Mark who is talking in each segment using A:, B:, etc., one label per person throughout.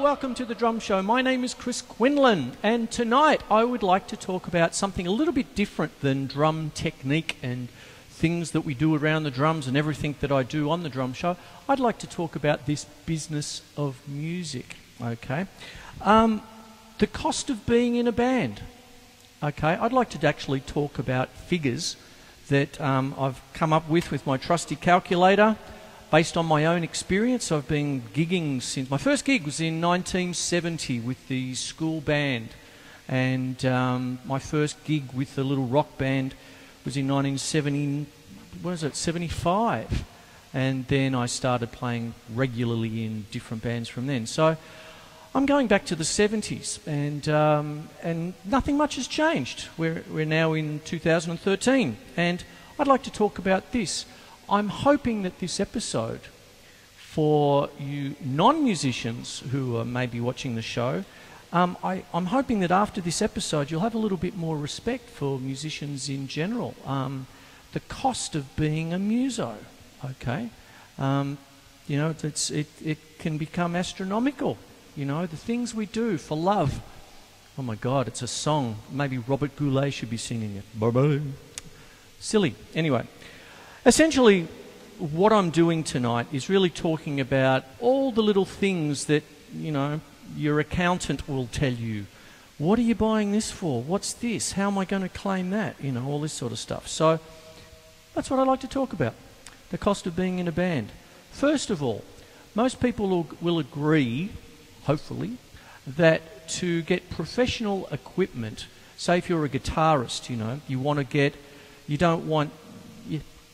A: welcome to the Drum Show. My name is Chris Quinlan, and tonight I would like to talk about something a little bit different than drum technique and things that we do around the drums and everything that I do on the Drum Show. I'd like to talk about this business of music, okay? The cost of being in a band, okay? I'd like to actually talk about figures that I've come up with my trusty calculator. Based on my own experience, I've been gigging since... My first gig was in 1970 with the school band. And my first gig with the little rock band was in 1975. And then I started playing regularly in different bands from then. So I'm going back to the 70s, and nothing much has changed. We're now in 2013, and I'd like to talk about this. I'm hoping that this episode, for you non-musicians who are maybe watching the show, I'm hoping that after this episode you'll have a little bit more respect for musicians in general. The cost of being a muso, okay? You know, it can become astronomical. You know, the things we do for love. Oh my God, it's a song. Maybe Robert Goulet should be singing it. Bye-bye. Silly. Anyway. Essentially, what I'm doing tonight is really talking about all the little things that, you know, your accountant will tell you. What are you buying this for? What's this? How am I going to claim that? You know, all this sort of stuff. So that's what I'd like to talk about, the cost of being in a band. First of all, most people will agree, hopefully, that to get professional equipment, say if you're a guitarist, you know, you don't want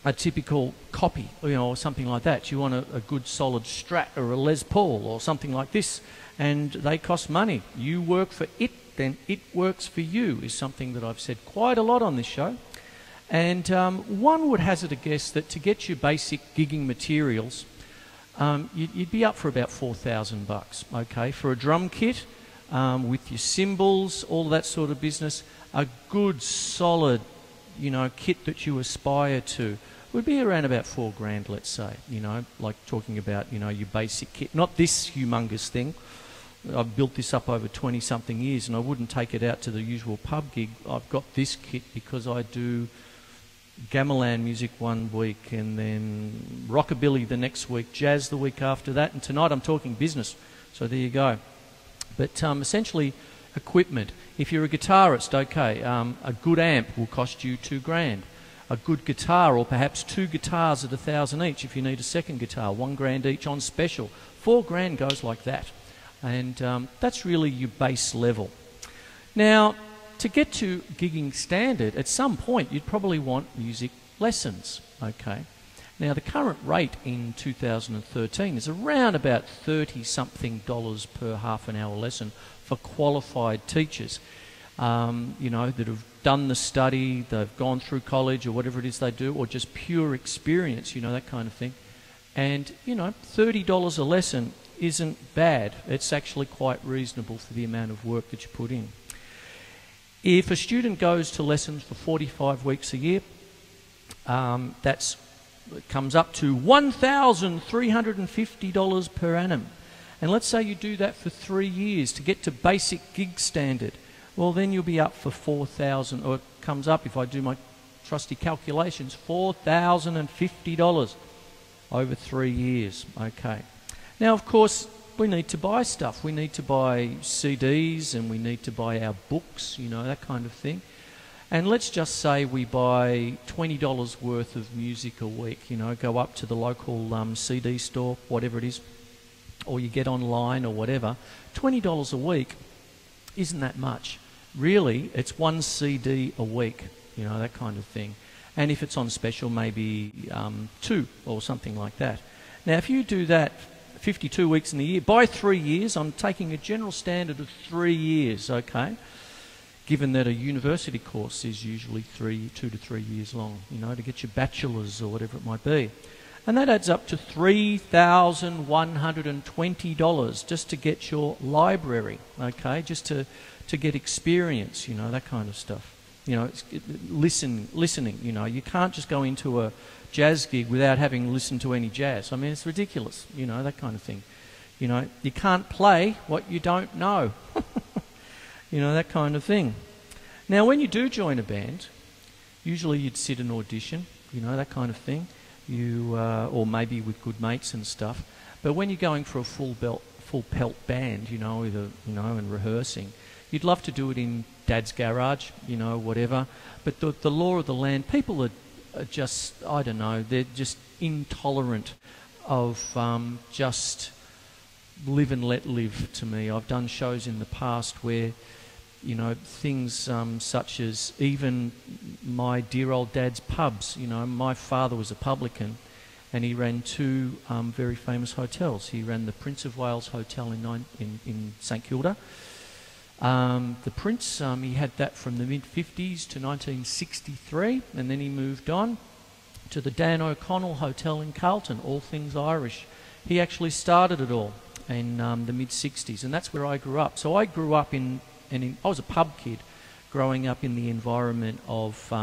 A: a typical copy, you know, or something like that. You want a good solid Strat or a Les Paul or something like this, and they cost money. You work for it, then it works for you, is something that I've said quite a lot on this show. And one would hazard a guess that to get your basic gigging materials, you'd be up for about $4,000, okay? For a drum kit, with your cymbals, all that sort of business, a good solid, you know, kit that you aspire to would be around about $4,000, let's say, you know, like talking about, you know, your basic kit. Not this humongous thing. I've built this up over 20-something years, and I wouldn't take it out to the usual pub gig. I've got this kit because I do gamelan music one week, and then rockabilly the next week, jazz the week after that, and tonight I'm talking business. So there you go. But essentially, equipment. If you're a guitarist, okay, a good amp will cost you $2,000. A good guitar, or perhaps two guitars at $1,000 each if you need a second guitar, $1,000 each on special. $4,000 goes like that. And that's really your base level. Now, to get to gigging standard, at some point you'd probably want music lessons, okay? Now, the current rate in 2013 is around about $30-something per half an hour lesson for qualified teachers, you know, that have done the study, they've gone through college or whatever it is they do, or just pure experience, you know, that kind of thing. And, you know, $30 a lesson isn't bad. It's actually quite reasonable for the amount of work that you put in. If a student goes to lessons for 45 weeks a year, it comes up to $1,350 per annum. And let's say you do that for 3 years to get to basic gig standard. Well, then you'll be up for $4,000, or it comes up, if I do my trusty calculations, $4,050 over 3 years. Okay. Now, of course, we need to buy stuff. We need to buy CDs, and we need to buy our books, you know, that kind of thing. And let's just say we buy $20 worth of music a week, you know, go up to the local CD store, whatever it is, or you get online or whatever. $20 a week isn't that much. Really, it's one CD a week, you know, that kind of thing. And if it's on special, maybe two or something like that. Now, if you do that 52 weeks in a year, by 3 years, I'm taking a general standard of 3 years, okay? Given that a university course is usually 2 to 3 years long, you know, to get your bachelor's or whatever it might be. And that adds up to $3,120 just to get your library, okay? Just to get experience, you know, that kind of stuff. You know, listening, you know. You can't just go into a jazz gig without having listened to any jazz. I mean, it's ridiculous, you know, that kind of thing. You know, you can't play what you don't know. You know, that kind of thing. Now, when you do join a band, usually you'd sit an audition, you know, that kind of thing. Or maybe with good mates and stuff. But when you're going for a full pelt band, you know, and rehearsing, you'd love to do it in Dad's garage, you know, whatever. But the law of the land, people are just, I don't know, they're just intolerant of just live and let live to me. I've done shows in the past where, you know, things such as even my dear old dad's pubs. You know, my father was a publican and he ran two very famous hotels. He ran the Prince of Wales Hotel in St Kilda. The Prince, he had that from the mid-50s to 1963, and then he moved on to the Dan O'Connell Hotel in Carlton, all things Irish. He actually started it all in the mid-60s, and that's where I grew up. So I grew up I was a pub kid growing up in the environment of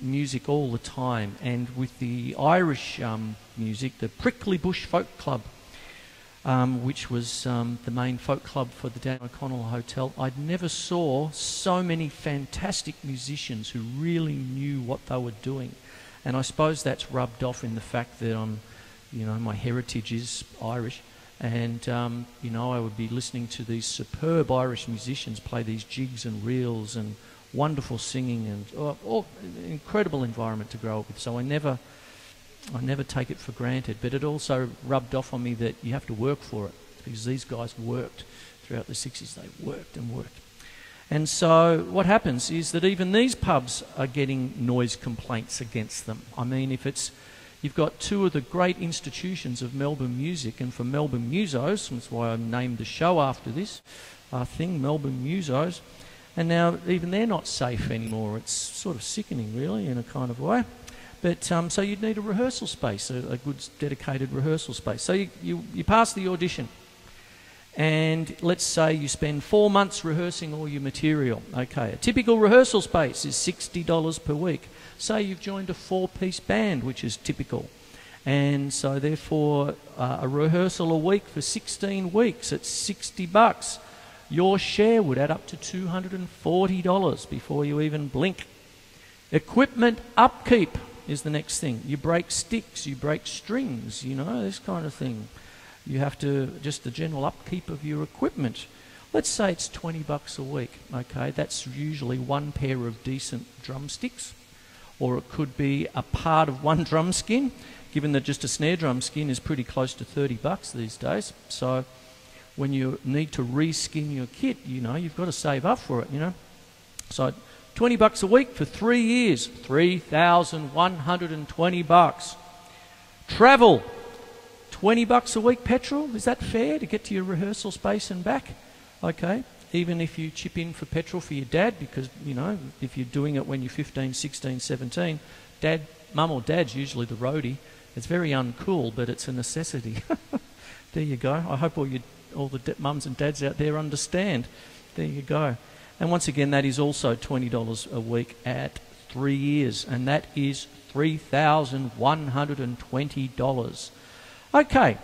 A: music all the time, and with the Irish music, the Prickly Bush Folk Club, which was the main folk club for the Dan O'Connell Hotel. I'd never saw so many fantastic musicians who really knew what they were doing. And I suppose that's rubbed off in the fact that my heritage is Irish. And, I would be listening to these superb Irish musicians play these jigs and reels and wonderful singing and incredible environment to grow up with. So I never take it for granted. But it also rubbed off on me that you have to work for it, because these guys worked throughout the 60s. They worked and worked. And so what happens is that even these pubs are getting noise complaints against them. I mean, you've got two of the great institutions of Melbourne music, and for Melbourne Musos, that's why I named the show after this thing, Melbourne Musos, and now even they're not safe anymore. It's sort of sickening, really, in a kind of way. But so you'd need a rehearsal space, a good dedicated rehearsal space. So you pass the audition, and let's say you spend 4 months rehearsing all your material. Okay, a typical rehearsal space is $60 per week. Say you've joined a 4-piece band, which is typical. And so therefore, a rehearsal a week for 16 weeks at $60. Your share would add up to $240 before you even blink. Equipment upkeep is the next thing. You break sticks, you break strings, this kind of thing. You have to, just the general upkeep of your equipment. Let's say it's $20 a week, okay? That's usually one pair of decent drumsticks, or it could be a part of one drum skin, given that just a snare drum skin is pretty close to $30 these days. So when you need to reskin your kit, you've got to save up for it, So $20 a week for 3 years, $3,120. Travel, $20 a week petrol. Is that fair to get to your rehearsal space and back? Okay. Even if you chip in for petrol for your dad, because, if you're doing it when you're 15, 16, 17, mum or dad's usually the roadie. It's very uncool, but it's a necessity. There you go. I hope all the mums and dads out there understand. There you go. And once again, that is also $20 a week at 3 years, and that is $3,120. Okay,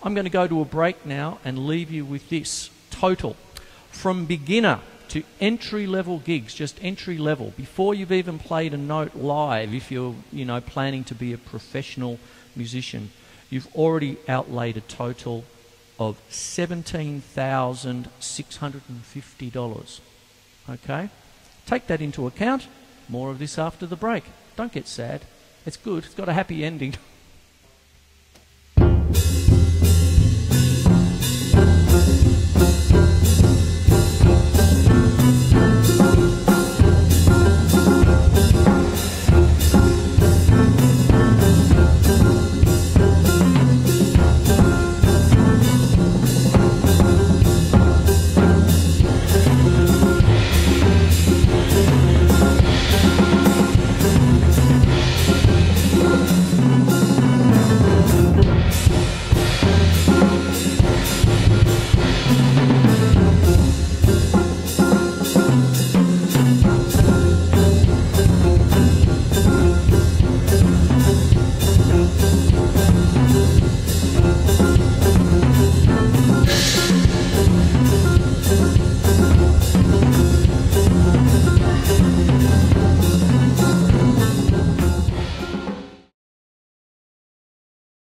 A: I'm going to go to a break now and leave you with this total. From beginner to entry-level gigs, just entry-level, before you've even played a note live, if you're, planning to be a professional musician, you've already outlaid a total of $17,650. Okay? Take that into account. More of this after the break. Don't get sad. It's good. It's got a happy ending.